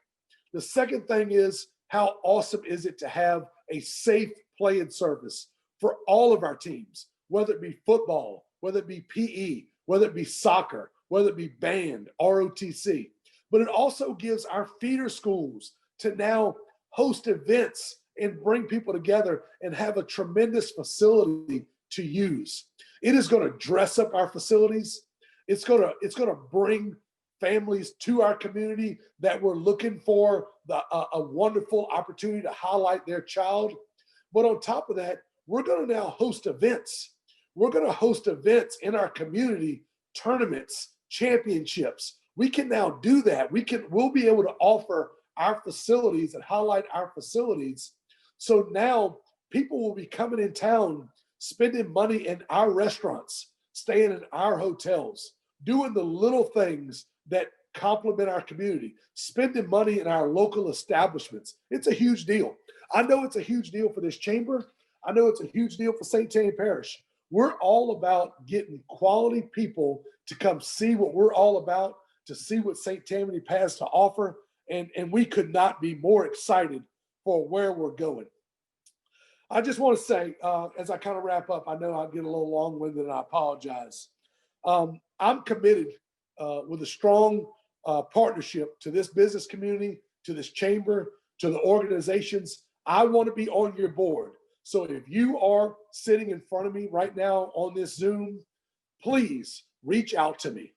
The second thing is, how awesome is it to have a safe playing surface for all of our teams, whether it be football, whether it be PE, whether it be soccer, whether it be band, ROTC. But it also gives our feeder schools to now host events and bring people together and have a tremendous facility to use. It is going to dress up our facilities. It's going to bring families to our community that were looking for a wonderful opportunity to highlight their child. But on top of that, we're going to now host events. We're going to host events in our community, tournaments, championships. We can now do that. We'll be able to offer our facilities and highlight our facilities. So now people will be coming in town, spending money in our restaurants, staying in our hotels, doing the little things that complement our community, spending money in our local establishments. It's a huge deal. I know it's a huge deal for this chamber. I know it's a huge deal for St. Tammany Parish. We're all about getting quality people to come see what we're all about, to see what St. Tammany has to offer. And we could not be more excited for where we're going. I just want to say, as I kind of wrap up, I know I get a little long-winded and I apologize. I'm committed with a strong partnership to this business community, to this chamber, to the organizations. I want to be on your board. So if you are sitting in front of me right now on this Zoom, please reach out to me.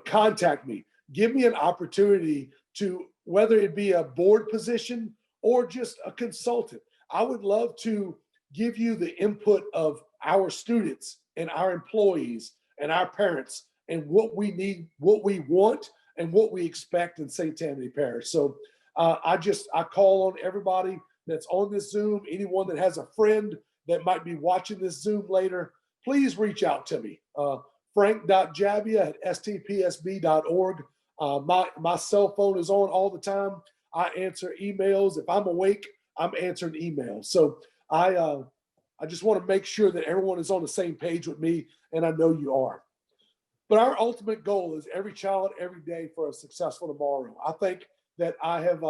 Contact me. Give me an opportunity to, whether it be a board position or just a consultant. I would love to give you the input of our students and our employees and our parents and what we need, what we want, and what we expect in St. Tammany Parish. So I call on everybody that's on this Zoom, anyone that has a friend that might be watching this Zoom later, please reach out to me. frank.jabbia@stpsb.org. My cell phone is on all the time. I answer emails. If I'm awake, I'm answering emails. So I just want to make sure that everyone is on the same page with me, and I know you are. But our ultimate goal is every child, every day for a successful tomorrow. I think that I've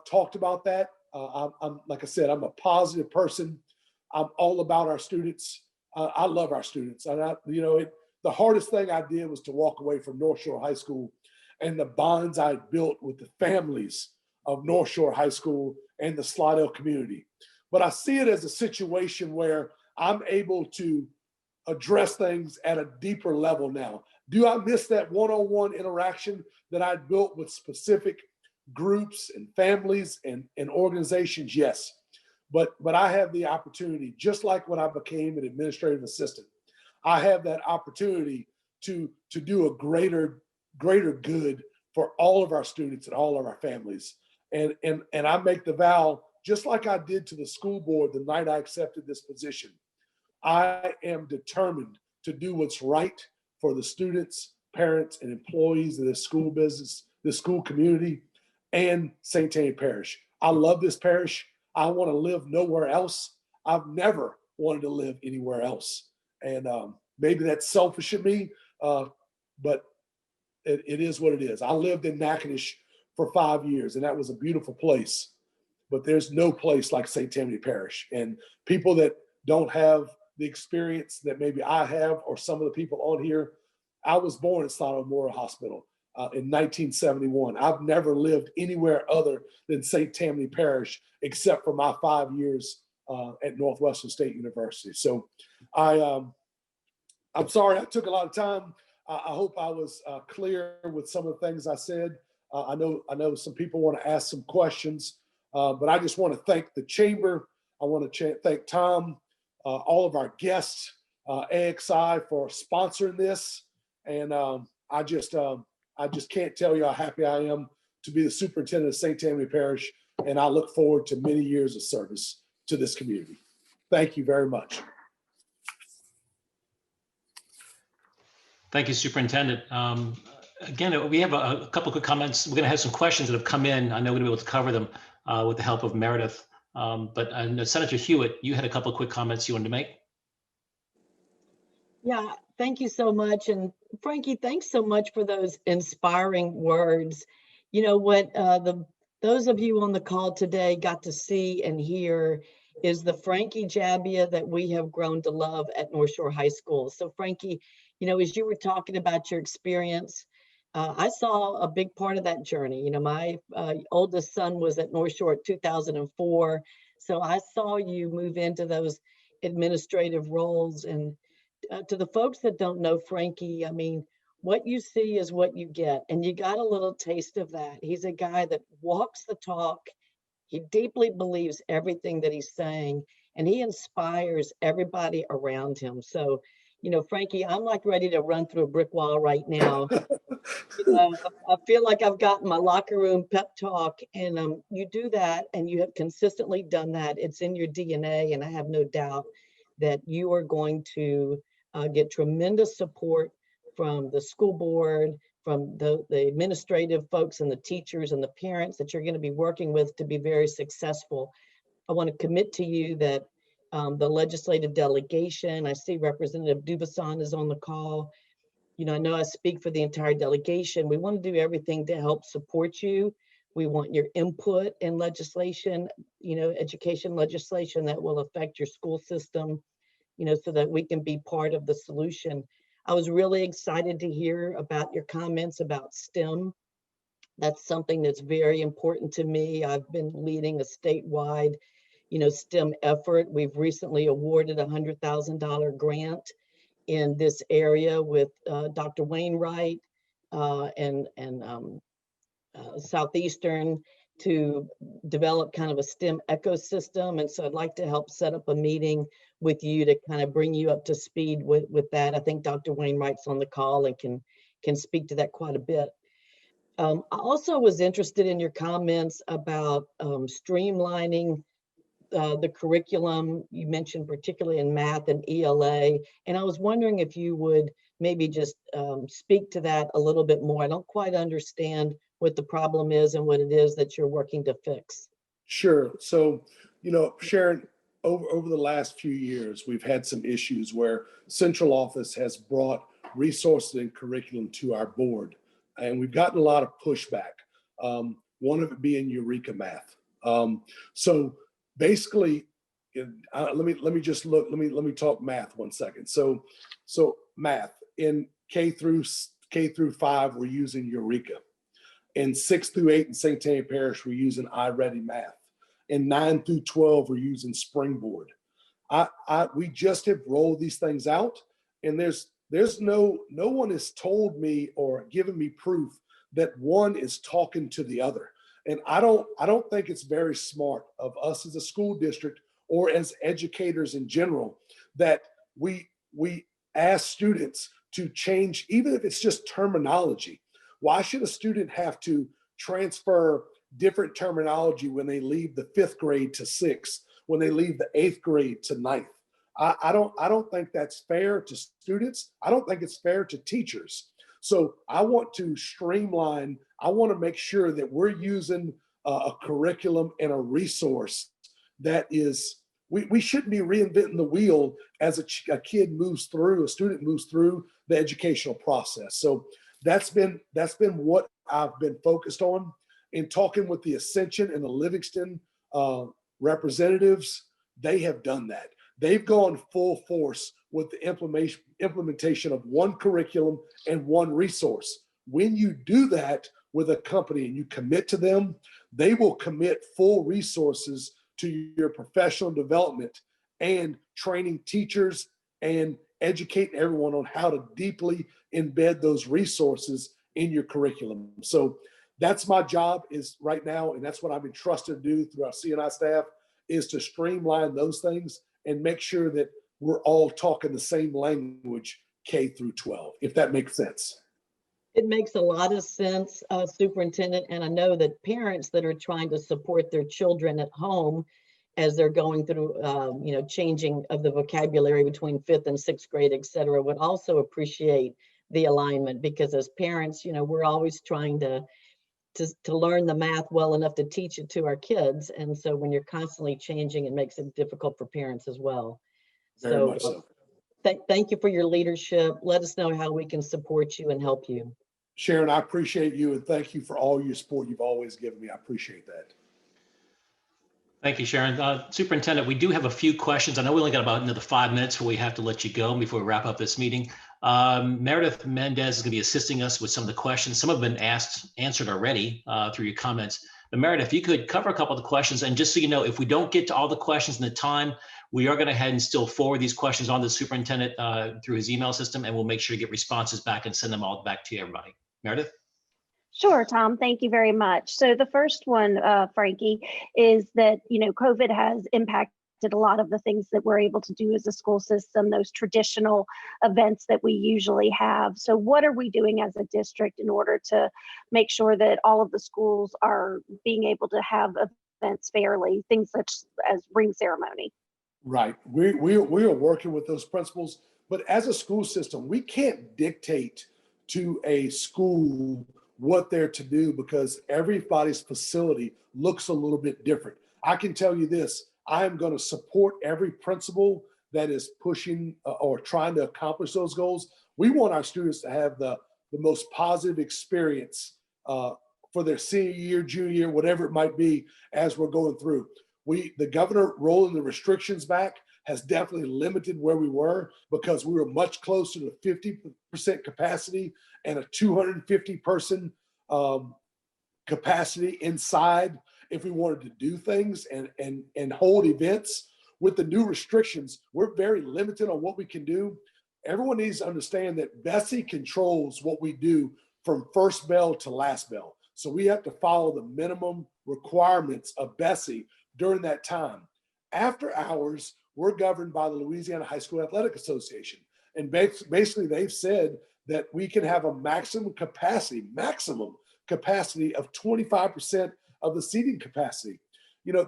talked about that. I'm like I said, I'm a positive person. I'm all about our students. I love our students. And the hardest thing I did was to walk away from North Shore High School and the bonds I built with the families of North Shore High School and the Slidell community. But I see it as a situation where I'm able to address things at a deeper level now. Do I miss that one-on-one interaction that I built with specific groups and families and organizations? Yes. But I have the opportunity, just like when I became an administrative assistant, I have that opportunity to do a greater good for all of our students and all of our families. And I make the vow, just like I did to the school board the night I accepted this position, I am determined to do what's right for the students, parents, and employees of this school business, this school community, and St. Tammany Parish. I love this parish. I want to live nowhere else. I've never wanted to live anywhere else. And maybe that's selfish of me, but it is what it is. I lived in Natchitoches for 5 years, and that was a beautiful place. But there's no place like St. Tammany Parish. And people that don't have the experience that maybe I have, or some of the people on here, I was born at Slidell Memorial Hospital in 1971. I've never lived anywhere other than St. Tammany Parish, except for my 5 years at Northwestern State University. So I'm sorry I took a lot of time. I hope I was clear with some of the things I said. I know some people want to ask some questions, but I just want to thank the chamber. I want to thank Tom, all of our guests, AXI for sponsoring this. And I just can't tell you how happy I am to be the superintendent of St. Tammany Parish. And I look forward to many years of service to this community. Thank you very much. Thank you, Superintendent. Again, we have a couple quick comments. We're going to have some questions that have come in. I know we're going to be able to cover them with the help of Meredith. But Senator Hewitt, you had a couple of quick comments you wanted to make. Yeah, thank you so much. And Frankie, thanks so much for those inspiring words. You know what, those of you on the call today got to see and hear is the Frankie Jabbia that we have grown to love at North Shore High School. So Frankie, you know, as you were talking about your experience, I saw a big part of that journey. You know, my oldest son was at North Shore in 2004. So I saw you move into those administrative roles. And to the folks that don't know Frankie, I mean, what you see is what you get. And you got a little taste of that. He's a guy that walks the talk. He deeply believes everything that he's saying, and he inspires everybody around him. So, you know, Frankie, I'm like ready to run through a brick wall right now. You know, I feel like I've gotten my locker room pep talk, and you do that, and you have consistently done that. It's in your DNA, and I have no doubt that you are going to get tremendous support from the school board, from the administrative folks and the teachers and the parents that you're going to be working with to be very successful. I want to commit to you that the legislative delegation, I see Representative Dubuisson is on the call. You know I speak for the entire delegation. We want to do everything to help support you. We want your input in legislation, you know, education legislation that will affect your school system, you know, so that we can be part of the solution. I was really excited to hear about your comments about STEM. That's something that's very important to me. I've been leading a statewide, STEM effort. We've recently awarded a $100,000 grant in this area with Dr. Wainwright and Southeastern to develop kind of a STEM ecosystem. And so I'd like to help set up a meeting with you to kind of bring you up to speed with that. I think Dr. Wainwright's on the call and can speak to that quite a bit. I also was interested in your comments about streamlining the curriculum. You mentioned particularly in math and ELA, and I was wondering if you would maybe just speak to that a little bit more. I don't quite understand what the problem is and what it is that you're working to fix. Sure. So, Sharon, over the last few years, we've had some issues where central office has brought resources and curriculum to our board, and we've gotten a lot of pushback. One of it being Eureka Math. So basically, let me talk math 1 second. So math in K through 5, we're using Eureka. In 6 through 8 in St. Tammany Parish, we're using iReady Math. In 9 through 12, we're using Springboard. We just have rolled these things out, and there's no one has told me or given me proof that one is talking to the other. And I don't think it's very smart of us as a school district or as educators in general that we ask students to change, even if it's just terminology. Why should a student have to transfer different terminology when they leave the 5th grade to 6th, when they leave the 8th grade to 9th? I don't think that's fair to students. I don't think it's fair to teachers. So I want to streamline. I want to make sure that we're using a curriculum and a resource that is, we shouldn't be reinventing the wheel as a student moves through the educational process. So that's been what I've been focused on in talking with the Ascension and the Livingston representatives. They have done that. They've gone full force with the implementation of one curriculum and one resource. When you do that with a company and you commit to them, they will commit full resources to your professional development and training teachers and educating everyone on how to deeply embed those resources in your curriculum. So that's my job is right now, and that's what I've been trusted to do through our CNI staff, is to streamline those things and make sure that we're all talking the same language K through 12, if that makes sense. It makes a lot of sense, Superintendent, and I know that parents that are trying to support their children at home as they're going through, changing of the vocabulary between 5th and 6th grade, et cetera, would also appreciate the alignment, because as parents, we're always trying to learn the math well enough to teach it to our kids. And so when you're constantly changing, it makes it difficult for parents as well. Very much so. Thank you for your leadership. Let us know how we can support you and help you. Sharon, I appreciate you, and thank you for all your support you've always given me. I appreciate that. Thank you, Sharon. Superintendent, we do have a few questions. I know we only got about another 5 minutes before we have to let you go before we wrap up this meeting. Meredith Mendez is going to be assisting us with some of the questions. Some have been answered already through your comments. But Meredith, if you could cover a couple of the questions, and just so you know, if we don't get to all the questions in the time, we are going to head and still forward these questions on to the superintendent through his email system, and we'll make sure to get responses back and send them all back to everybody. Meredith? Sure, Tom, thank you very much. So the first one, Frankie, is that, COVID has impacted a lot of the things that we're able to do as a school system, those traditional events that we usually have. So what are we doing as a district in order to make sure that all of the schools are being able to have events fairly, things such as ring ceremony? Right. We are working with those principals, but as a school system, we can't dictate to a school what they're to do because everybody's facility looks a little bit different. I can tell you this, I am going to support every principal that is pushing or trying to accomplish those goals. We want our students to have the most positive experience for their senior year, junior year, whatever it might be as we're going through. The governor rolling the restrictions back has definitely limited where we were, because we were much closer to 50% capacity and a 250 person capacity inside if we wanted to do things and hold events. With the new restrictions, we're very limited on what we can do. Everyone needs to understand that Bessie controls what we do from first bell to last bell. So we have to follow the minimum requirements of Bessie during that time. After hours, we're governed by the Louisiana High School Athletic Association. And basically they've said that we can have a maximum capacity of 25% of the seating capacity. You know,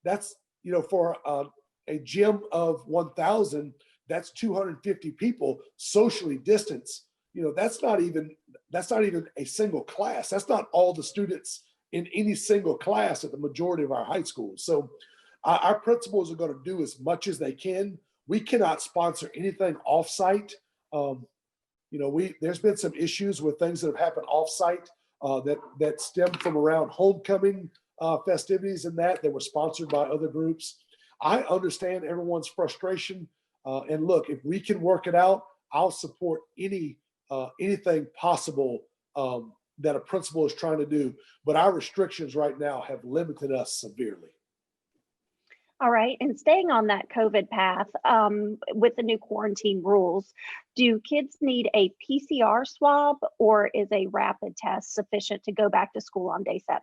that's, you know, for a gym of 1,000, that's 250 people socially distanced. You know, that's not even a single class. That's not all the students in any single class at the majority of our high schools. So our principals are going to do as much as they can. We cannot sponsor anything offsite. You know, there's been some issues with things that have happened offsite that stem from around homecoming festivities and that were sponsored by other groups. I understand everyone's frustration. And look, if we can work it out, I'll support anything possible that a principal is trying to do. But our restrictions right now have limited us severely. All right, and staying on that COVID path, with the new quarantine rules, do kids need a PCR swab, or is a rapid test sufficient to go back to school on day 7?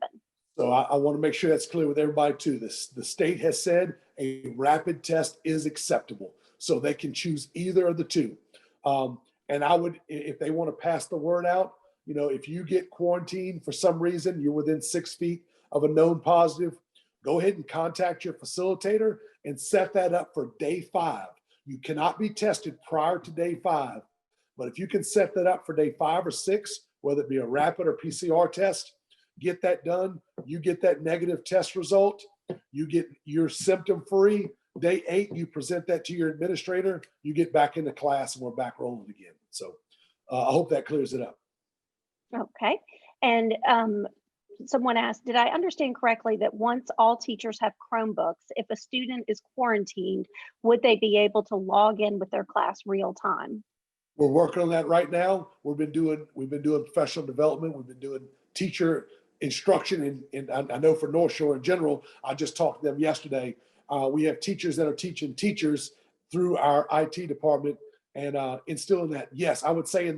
So I want to make sure that's clear with everybody too. The state has said a rapid test is acceptable, so they can choose either of the two. And I would, if they want to pass the word out, you know, if you get quarantined for some reason, you're within 6 feet of a known positive, go ahead and contact your facilitator and set that up for day 5. You cannot be tested prior to day 5, but if you can set that up for day 5 or 6, whether it be a rapid or PCR test, get that done. You get that negative test result. You're symptom free. Day 8, you present that to your administrator. You get back into class, and we're back rolling again. So I hope that clears it up. Okay, and someone asked, did I understand correctly that once all teachers have Chromebooks, if a student is quarantined, would they be able to log in with their class real time? We're working on that right now. We've been doing professional development. We've been doing teacher instruction, and I know for North Shore in general, I just talked to them yesterday. We have teachers that are teaching teachers through our IT department and instilling that. Yes, I would say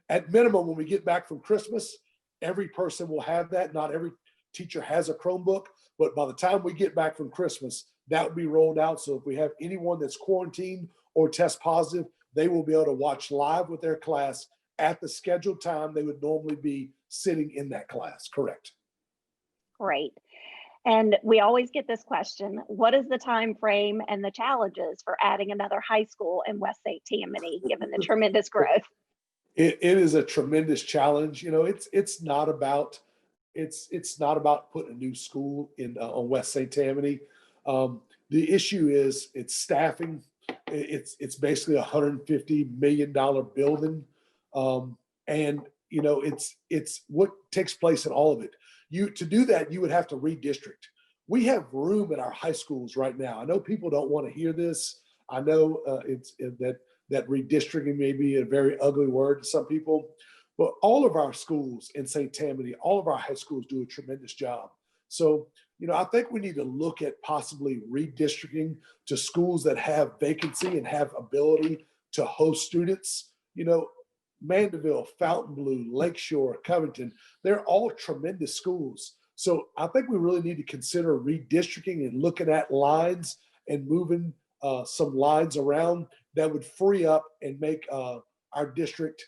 at minimum, when we get back from Christmas, every person will have that. Not every teacher has a Chromebook, but by the time we get back from Christmas, that will be rolled out. So if we have anyone that's quarantined or test positive, they will be able to watch live with their class at the scheduled time they would normally be sitting in that class. Correct. Great. And we always get this question: what is the time frame and the challenges for adding another high school in West St. Tammany, given the tremendous growth? It is a tremendous challenge. You know, it's not about putting a new school in on West St. Tammany. The issue is it's staffing. It's basically $150 million building, and you know it's what takes place in all of it. To do that, you would have to redistrict. We have room at our high schools right now. I know people don't want to hear this. I know that redistricting may be a very ugly word to some people, but all of our schools in St. Tammany, all of our high schools do a tremendous job. So, you know, I think we need to look at possibly redistricting to schools that have vacancy and have ability to host students. You know, Mandeville, Fontainebleau, Lakeshore, Covington, they're all tremendous schools. So I think we really need to consider redistricting and looking at lines and moving some lines around that would free up and make our district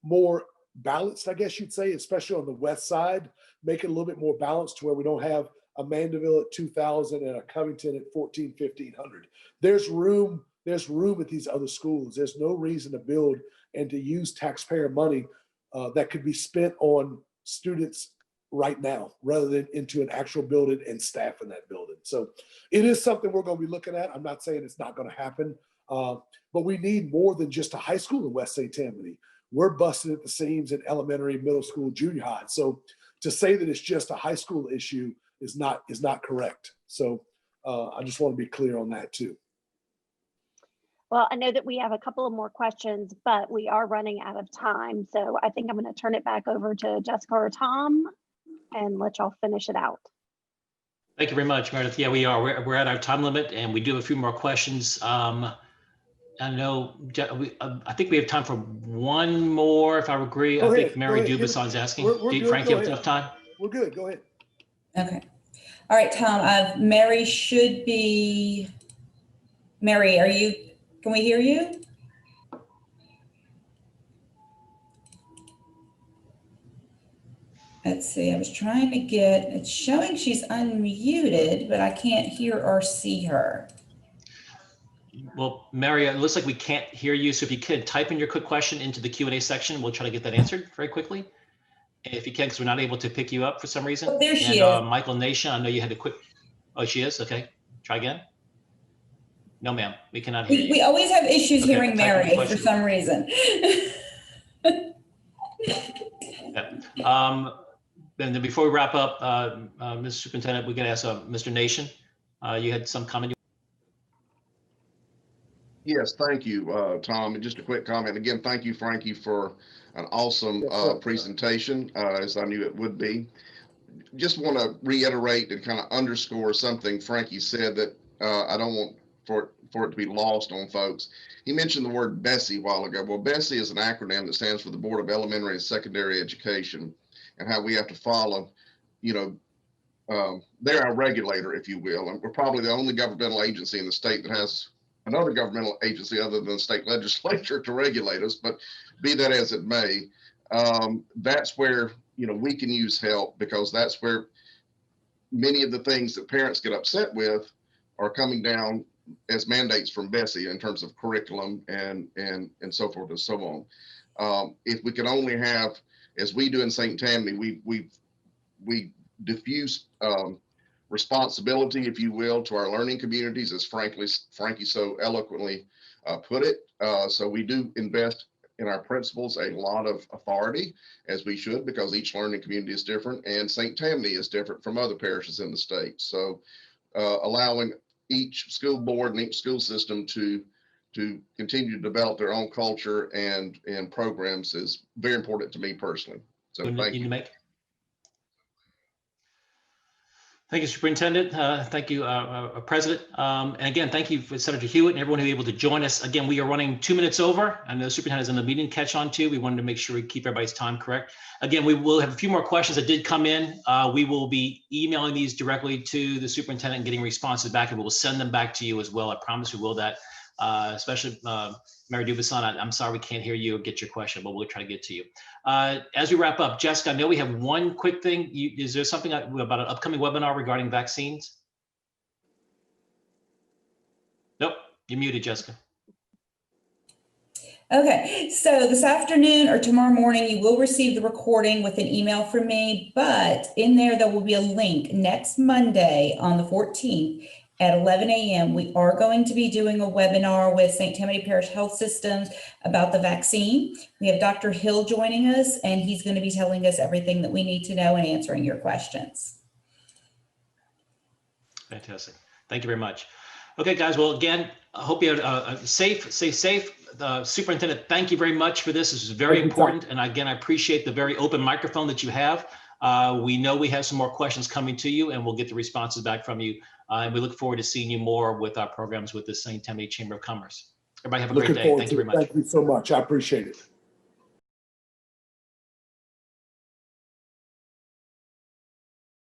more balanced, I guess you'd say, especially on the west side, make it a little bit more balanced to where we don't have a Mandeville at 2,000 and a Covington at 1,500. There's room at these other schools. There's no reason to build and to use taxpayer money that could be spent on students right now rather than into an actual building and staff in that building. So it is something we're going to be looking at. I'm not saying it's not going to happen, but we need more than just a high school in West St. Tammany. We're busted at the seams in elementary, middle school, junior high. So to say that it's just a high school issue is not correct. So I just want to be clear on that too. Well, I know that we have a couple of more questions, but we are running out of time. So I think I'm going to turn it back over to Jessica or Tom and let y'all finish it out. Thank you very much, Meredith. Yeah, we are. We're at our time limit, and we do have a few more questions. I know. I think we have time for one more, if I agree. I think Mary Dubason's asking. Frank, you have enough time? We're good. Go ahead. Okay. All right, Tom. Mary should be. Mary, are you? Can we hear you? Let's see. I was trying to get. It's showing she's unmuted, but I can't hear or see her. Well, Mary, it looks like we can't hear you. So if you could type in your quick question into the Q&A section, we'll try to get that answered very quickly. And if you can, because we're not able to pick you up for some reason. Oh, there she is. Michael Nation, I know you had a quick. Oh, she is? Okay. Try again. No, ma'am. We cannot hear you. We always have issues Okay, hearing type in Mary the for some reason. Yeah. Then before we wrap up, Mr. Superintendent, we can ask Mr. Nation. You had some comment. Yes, thank you, Tom. And just a quick comment. Again, thank you, Frankie, for an awesome presentation, as I knew it would be. Just want to reiterate and kind of underscore something Frankie said that I don't want for it to be lost on folks. He mentioned the word BESE a while ago. Well, BESE is an acronym that stands for the Board of Elementary and Secondary Education, and how we have to follow, they're our regulator, if you will. And we're probably the only governmental agency in the state that has another governmental agency other than the state legislature to regulate us. But be that as it may, that's where, we can use help, because that's where many of the things that parents get upset with are coming down as mandates from BESE in terms of curriculum and so forth and so on. If we can only have, as we do in St. Tammany, we diffuse responsibility, if you will, to our learning communities, as Frankie so eloquently put it. So we do invest in our principals a lot of authority, as we should, because each learning community is different, and St. Tammany is different from other parishes in the state. So allowing each school board and each school system to continue to develop their own culture and programs is very important to me personally. So thank you. Thank you, Superintendent. Thank you, President. And again, thank you for Senator Hewitt and everyone who was able to join us. Again, we are running 2 minutes over. I know the Superintendent is in the meeting to catch on to. We wanted to make sure we keep everybody's time correct. Again, we will have a few more questions that did come in. We will be emailing these directly to the Superintendent and getting responses back, and we will send them back to you as well. I promise we will that. Especially Mary Dubason, I'm sorry we can't hear you or get your question, but we'll try to get to you. As we wrap up, Jessica, I know we have one quick thing. Is there something about an upcoming webinar regarding vaccines? Nope, you're muted, Jessica. Okay, so this afternoon or tomorrow morning, you will receive the recording with an email from me, but in there will be a link. Next Monday on the 14th at 11 a.m., we are going to be doing a webinar with St. Tammany Parish Health Systems about the vaccine. We have Dr. Hill joining us, and he's going to be telling us everything that we need to know and answering your questions. Fantastic. Thank you very much. Okay, guys. Well, again, I hope you have stay safe. Superintendent, thank you very much for this. This is very important. And again, I appreciate the very open microphone that you have. We know we have some more questions coming to you, and we'll get the responses back from you. And we look forward to seeing you more with our programs with the St. Tammany Chamber of Commerce. Everybody have a great day. Thank you very much. Thank you so much. I appreciate it.